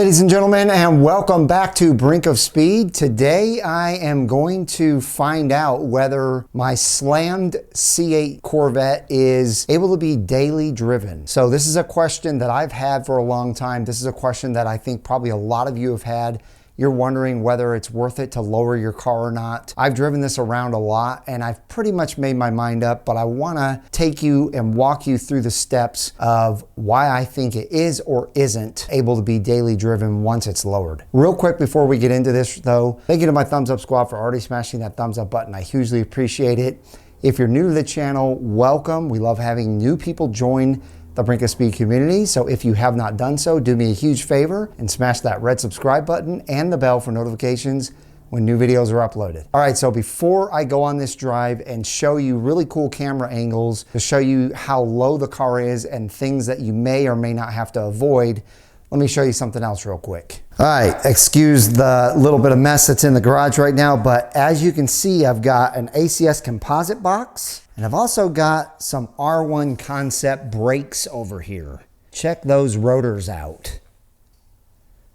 ladies and gentlemen, and welcome back to Brink of Speed. Today I am going to find out whether my slammed C8 Corvette is able to be daily driven. So this is a question that I've had for a long time. This is a question that I think probably a lot of you have had. You're wondering whether it's worth it to lower your car or not. I've driven this around a lot and I've pretty much made my mind up, but I wanna take you and walk you through the steps of why I think it is or isn't able to be daily driven once it's lowered. Real quick before we get into this though, thank you to my thumbs up squad for already smashing that thumbs up button. I hugely appreciate it. If you're new to the channel, welcome. We love having new people join the Brink of Speed community. So if you have not done so, do me a huge favor and smash that red subscribe button and the bell for notifications when new videos are uploaded. All right, so before I go on this drive and show you really cool camera angles to show you how low the car is and things that you may or may not have to avoid, let me show you something else real quick. All right, excuse the little bit of mess that's in the garage right now, but as you can see, I've got an ACS composite box, and I've also got some R1 concept brakes over here. Check those rotors out.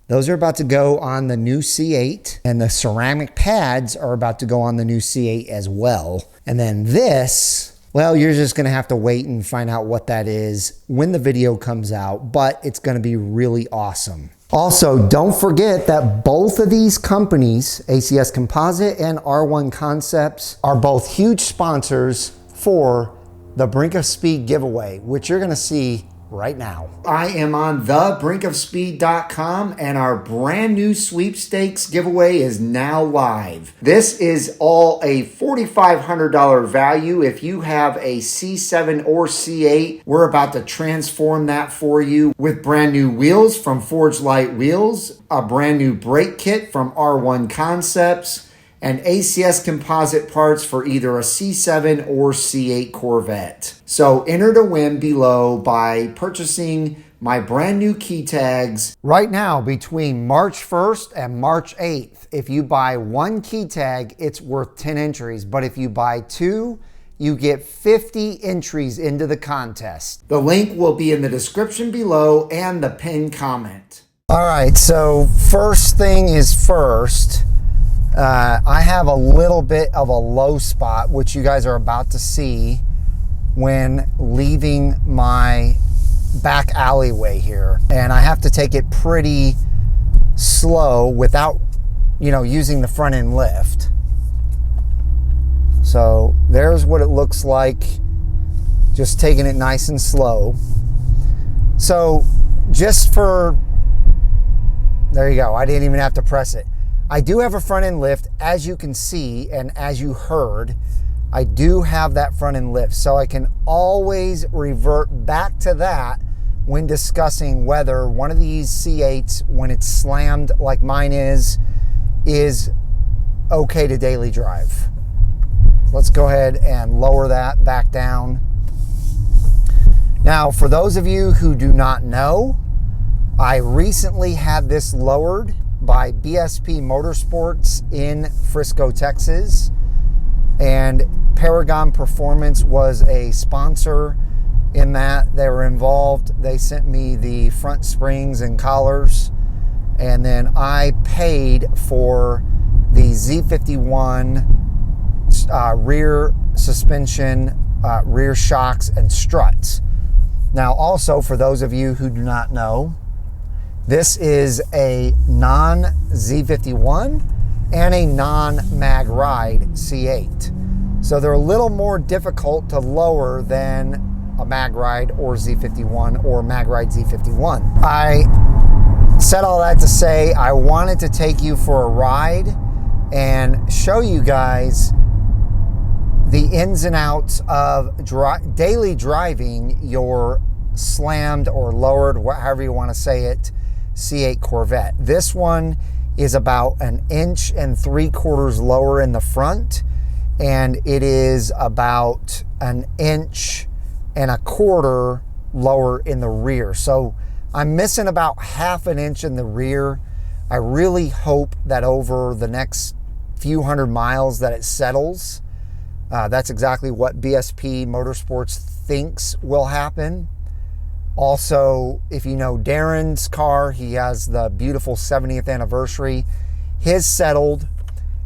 Those are about to go on the new C8, and the ceramic pads are about to go on the new C8 as well. And then this, well, you're just gonna have to wait and find out what that is when the video comes out, but it's gonna be really awesome. Also, don't forget that both of these companies, ACS Composite and R1 Concepts, are both huge sponsors for the Brink of Speed giveaway, which you're gonna see right now. I am on thebrinkofspeed.com and our brand new sweepstakes giveaway is now live. This is all a $4,500 value. If you have a C7 or C8, we're about to transform that for you with brand new wheels from Forged Light Wheels, a brand new brake kit from R1 Concepts, and ACS composite parts for either a C7 or C8 Corvette. So enter to win below by purchasing my brand new key tags. Right now, between March 1st and March 8th, if you buy one key tag, it's worth 10 entries. But if you buy two, you get 50 entries into the contest. The link will be in the description below and the pinned comment. All right, so first thing is first. I have a little bit of a low spot, which you guys are about to see when leaving my back alleyway here. And I have to take it pretty slow without, using the front end lift. So there's what it looks like, just taking it nice and slow. So there you go. I didn't even have to press it. I do have a front end lift, as you can see, and as you heard, I do have that front end lift. So I can always revert back to that when discussing whether one of these C8s, when it's slammed like mine is okay to daily drive. Let's go ahead and lower that back down. Now, for those of you who do not know, I recently had this lowered by BSP Motorsports in Frisco, Texas, and Paragon Performance was a sponsor in that. They were involved. They sent me the front springs and collars, and then I paid for the Z51 rear suspension, rear shocks, and struts. Now, also for those of you who do not know, this is a non-Z51 and a non-mag ride C8. So they're a little more difficult to lower than a mag ride or Z51 or mag ride Z51. I said all that to say I wanted to take you for a ride and show you guys the ins and outs of daily driving your slammed or lowered, however you want to say it, C8 Corvette. This one is about 1.75 inches lower in the front, and it is about 1.25 inches lower in the rear. So I'm missing about 1/2 inch in the rear. I really hope that over the next few hundred miles that it settles. That's exactly what BSP Motorsports thinks will happen. Also, if you know Darren's car, he has the beautiful 70th anniversary. His settled,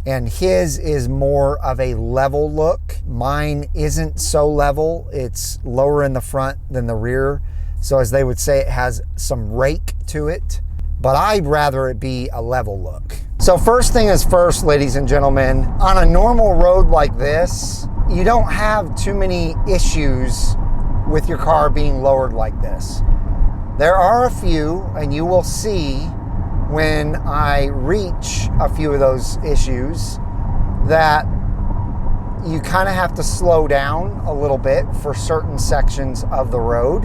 and his is more of a level look. Mine isn't so level. It's lower in the front than the rear. So as they would say, it has some rake to it, but I'd rather it be a level look. So first thing is first, ladies and gentlemen, on a normal road like this, you don't have too many issues with your car being lowered like this. There are a few, and you will see when I reach a few of those issues that you kind of have to slow down a little bit for certain sections of the road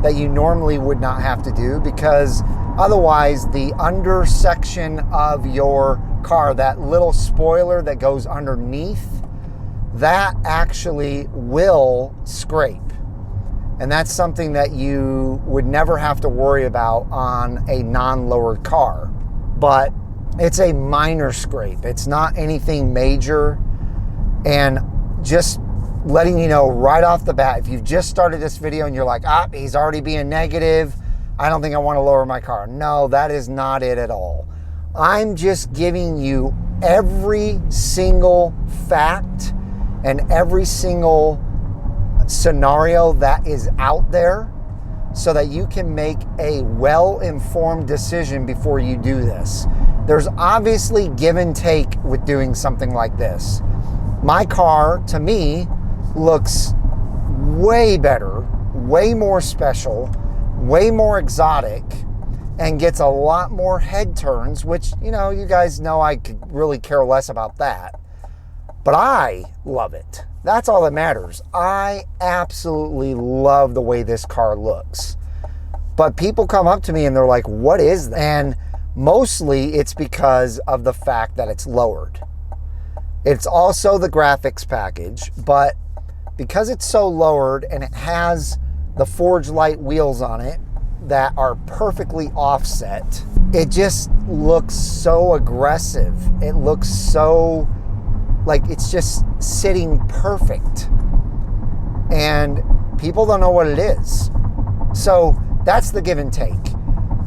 that you normally would not have to do, because otherwise the under section of your car, that little spoiler that goes underneath, that actually will scrape. And that's something that you would never have to worry about on a non-lowered car. But it's a minor scrape. It's not anything major. And just letting you know right off the bat, if you've just started this video and you're like, he's already being negative, I don't think I want to lower my car. No, that is not it at all. I'm just giving you every single fact and every single scenario that is out there so that you can make a well-informed decision before you do this. There's obviously give and take with doing something like this. My car, to me, looks way better, way more special, way more exotic, and gets a lot more head turns, which, you know, you guys know I could really care less about that. But I love it. That's all that matters. I absolutely love the way this car looks. But people come up to me and they're like, what is that? And mostly it's because of the fact that it's lowered. It's also the graphics package, but because it's so lowered and it has the Forge Light wheels on it that are perfectly offset, it just looks so aggressive. It looks so like it's just sitting perfect, and people don't know what it is. So that's the give and take.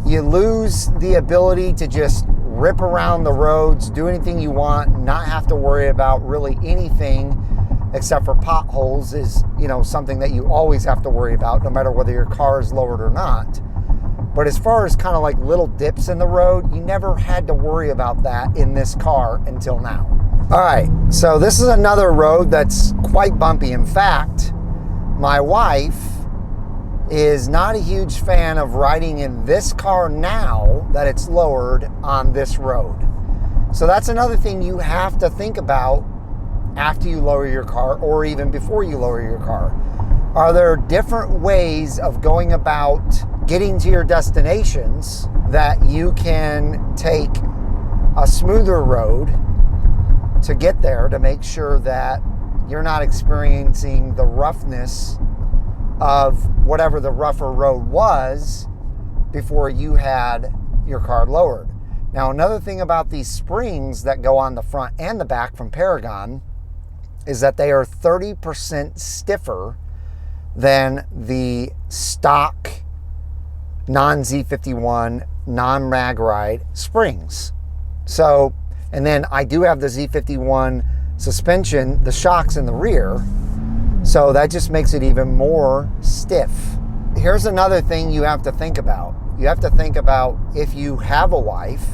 You lose the ability to just rip around the roads, do anything you want, not have to worry about really anything except for potholes is, you know, something that you always have to worry about no matter whether your car is lowered or not. But as far as kind of like little dips in the road, you never had to worry about that in this car until now. All right, so this is another road that's quite bumpy. In fact, my wife is not a huge fan of riding in this car now that it's lowered on this road. So that's another thing you have to think about after you lower your car, or even before you lower your car. Are there different ways of going about getting to your destinations that you can take a smoother road to get there, to make sure that you're not experiencing the roughness of whatever the rougher road was before you had your car lowered? Now, another thing about these springs that go on the front and the back from Paragon is that they are 30% stiffer than the stock non-Z51, non-mag ride springs. So, and then I do have the Z51 suspension, the shocks in the rear, so that just makes it even more stiff. Here's another thing you have to think about. You have to think about, if you have a wife,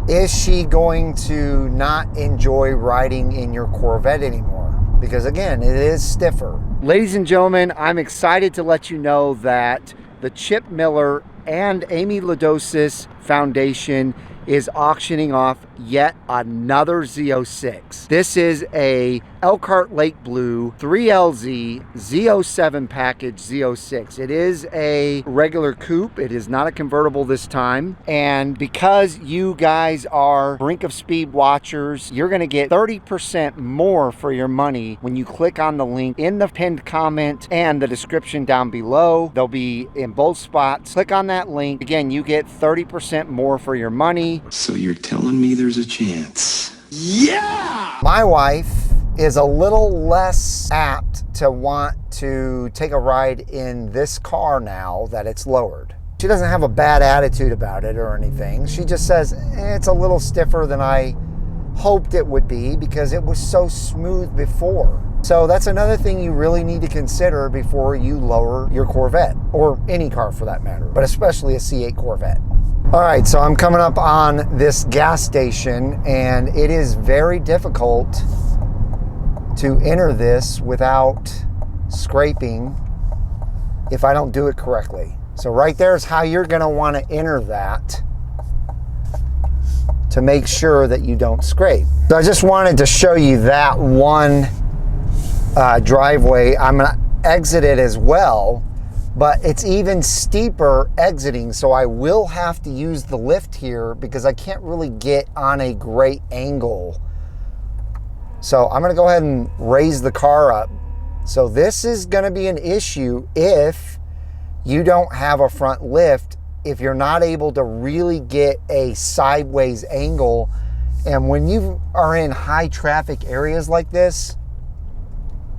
is she going to not enjoy riding in your Corvette anymore? Because again, it is stiffer. Ladies and gentlemen, I'm excited to let you know that the Chip Miller and Amy Ladosis Foundation is auctioning off yet another Z06. This is a Elkhart Lake Blue 3LZ Z07 package Z06. It is a regular coupe. It is not a convertible this time. And because you guys are Brink of Speed watchers, you're gonna get 30% more for your money when you click on the link in the pinned comment and the description down below. They'll be in both spots. Click on that link. Again, you get 30% more for your money. So you're telling me there's a chance? Yeah! My wife is a little less apt to want to take a ride in this car now that it's lowered. She doesn't have a bad attitude about it or anything. She just says, it's a little stiffer than I hoped it would be because it was so smooth before. So that's another thing you really need to consider before you lower your Corvette, or any car for that matter, but especially a C8 Corvette. All right, so I'm coming up on this gas station, and it is very difficult to enter this without scraping if I don't do it correctly. So right there is how you're gonna wanna enter that to make sure that you don't scrape. So I just wanted to show you that one driveway. I'm gonna exit it as well, but it's even steeper exiting, so I will have to use the lift here because I can't really get on a great angle. So I'm gonna go ahead and raise the car up. So this is gonna be an issue if you don't have a front lift, if you're not able to really get a sideways angle. And when you are in high traffic areas like this,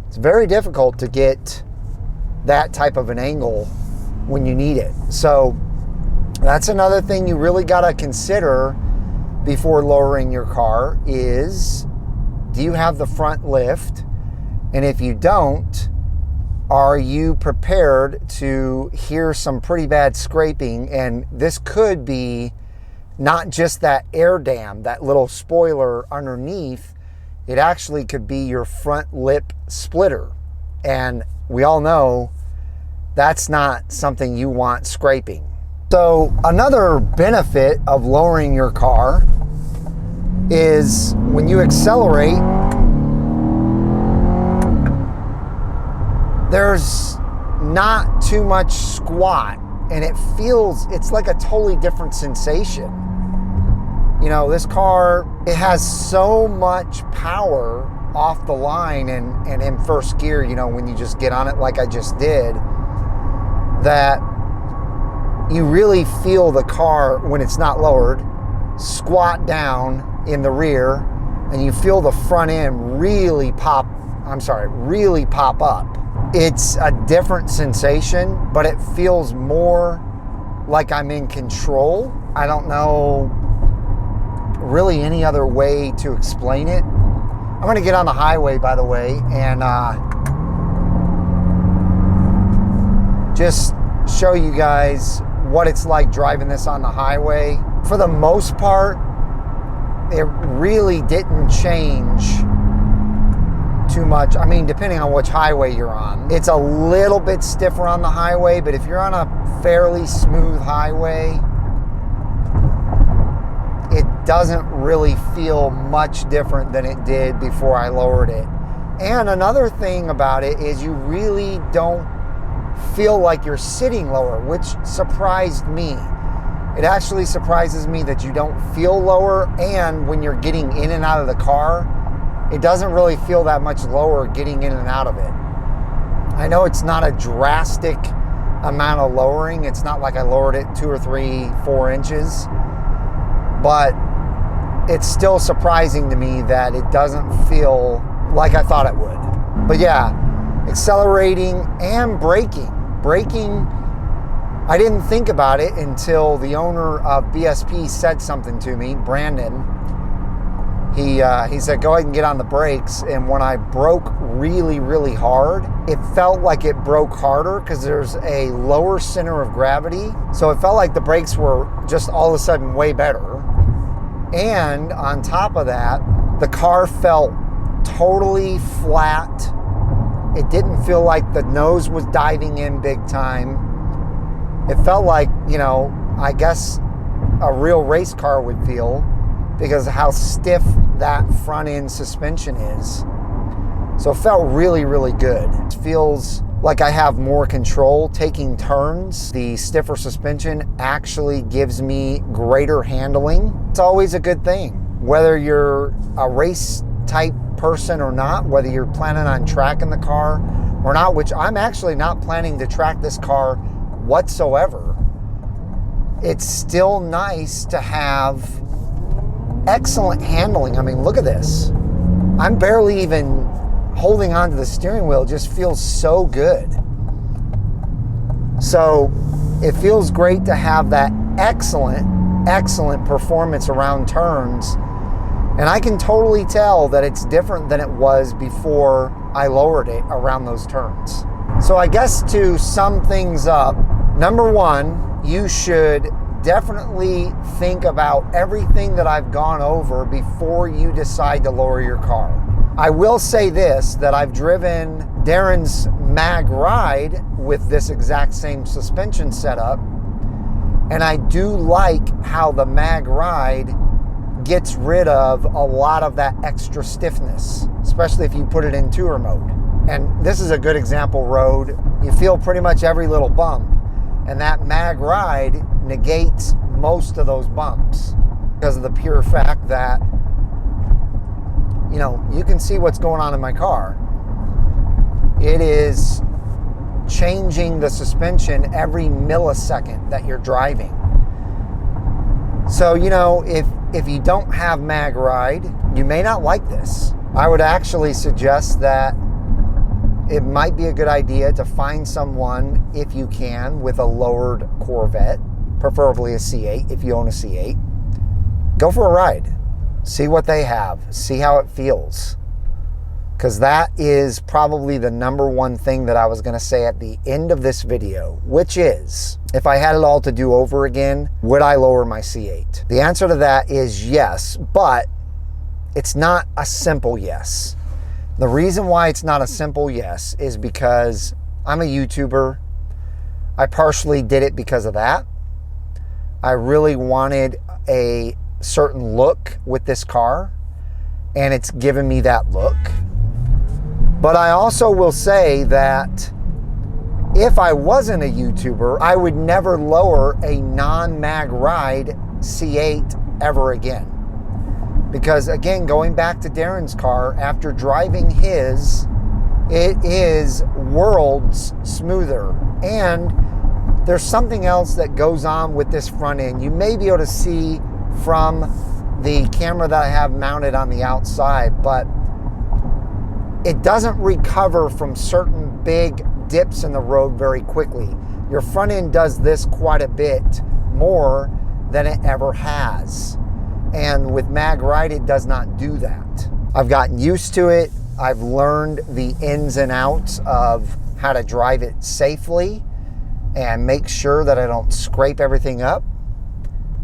it's very difficult to get that type of an angle when you need it. So that's another thing you really got to consider before lowering your car is, do you have the front lift? And if you don't, are you prepared to hear some pretty bad scraping? And this could be not just that air dam, that little spoiler underneath. It actually could be your front lip splitter. And we all know that's not something you want scraping. So another benefit of lowering your car is when you accelerate, there's not too much squat, and it's like a totally different sensation. You know, this car, it has so much power off the line and in first gear, you know, when you just get on it like I just did, that you really feel the car when it's not lowered squat down in the rear, and you feel the front end really pop up. It's a different sensation, but it feels more like I'm in control. I don't know really any other way to explain it. I'm gonna get on the highway, by the way, and just show you guys what it's like driving this on the highway. For the most part, it really didn't change too much. I mean, depending on which highway you're on. It's a little bit stiffer on the highway, but if you're on a fairly smooth highway, it doesn't really feel much different than it did before I lowered it. And another thing about it is you really don't feel like you're sitting lower, which surprised me. It actually surprises me that you don't feel lower, and when you're getting in and out of the car, it doesn't really feel that much lower getting in and out of it. I know it's not a drastic amount of lowering. It's not like I lowered it 2 or 3, 4 inches, but it's still surprising to me that it doesn't feel like I thought it would. But yeah, accelerating and braking. Braking, I didn't think about it until the owner of BSP said something to me, Brandon. He said, go ahead and get on the brakes. And when I broke really, really hard, it felt like it broke harder because there's a lower center of gravity. So it felt like the brakes were just all of a sudden way better. And on top of that, the car felt totally flat. It didn't feel like the nose was diving in big time. It felt like, you know, I guess a real race car would feel because of how stiff that front end suspension is. So it felt really, really good. It feels like I have more control taking turns. The stiffer suspension actually gives me greater handling. It's always a good thing, whether you're a race type person or not, whether you're planning on tracking the car or not, which I'm actually not planning to track this car whatsoever. It's still nice to have excellent handling. I mean, look at this. I'm barely even holding onto the steering wheel. It just feels so good. So it feels great to have that excellent performance around turns. And I can totally tell that it's different than it was before I lowered it around those turns. So I guess to sum things up, number one, you should definitely think about everything that I've gone over before you decide to lower your car. I will say this, that I've driven Darren's mag ride with this exact same suspension setup, and I do like how the mag ride gets rid of a lot of that extra stiffness, especially if you put it in tour mode. And this is a good example road. You feel pretty much every little bump, and that mag ride negates most of those bumps because of the pure fact that, you know, you can see what's going on in my car. It is changing the suspension every millisecond that you're driving. So, you know, if you don't have mag ride, you may not like this. I would actually suggest that it might be a good idea to find someone, if you can, with a lowered Corvette, preferably a C8 if you own a C8. Go for a ride. See what they have. See how it feels. Because that is probably the number one thing that I was going to say at the end of this video, which is, if I had it all to do over again, would I lower my C8? The answer to that is yes, but it's not a simple yes. The reason why it's not a simple yes is because I'm a YouTuber. I partially did it because of that. I really wanted a certain look with this car, and it's given me that look. But I also will say that if I wasn't a YouTuber, I would never lower a non-mag ride C8 ever again. Because again, going back to Darren's car, after driving his, it is worlds smoother. And there's something else that goes on with this front end. You may be able to see from the camera that I have mounted on the outside, but it doesn't recover from certain big dips in the road very quickly. Your front end does this quite a bit more than it ever has. And with mag ride, it does not do that. I've gotten used to it. I've learned the ins and outs of how to drive it safely and make sure that I don't scrape everything up.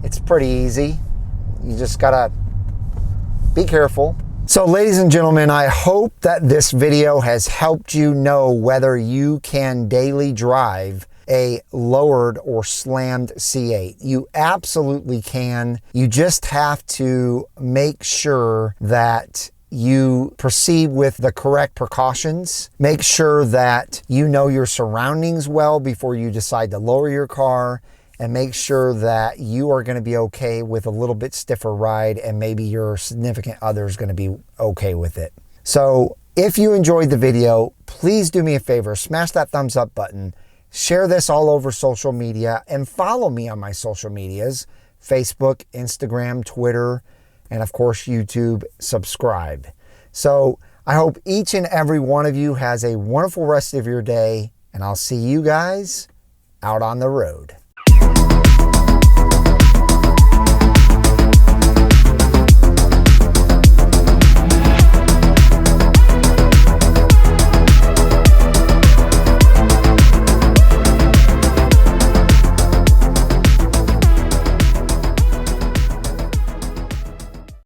It's pretty easy. You just gotta be careful. So ladies and gentlemen, I hope that this video has helped you know whether you can daily drive a lowered or slammed C8. You absolutely can. You just have to make sure that you proceed with the correct precautions. Make sure that you know your surroundings well before you decide to lower your car, and make sure that you are going to be okay with a little bit stiffer ride, and maybe your significant other is going to be okay with it. So if you enjoyed the video, please do me a favor, smash that thumbs up button, share this all over social media, and follow me on my social medias, Facebook, Instagram, Twitter, and of course YouTube. Subscribe. So I hope each and every one of you has a wonderful rest of your day, and I'll see you guys out on the road.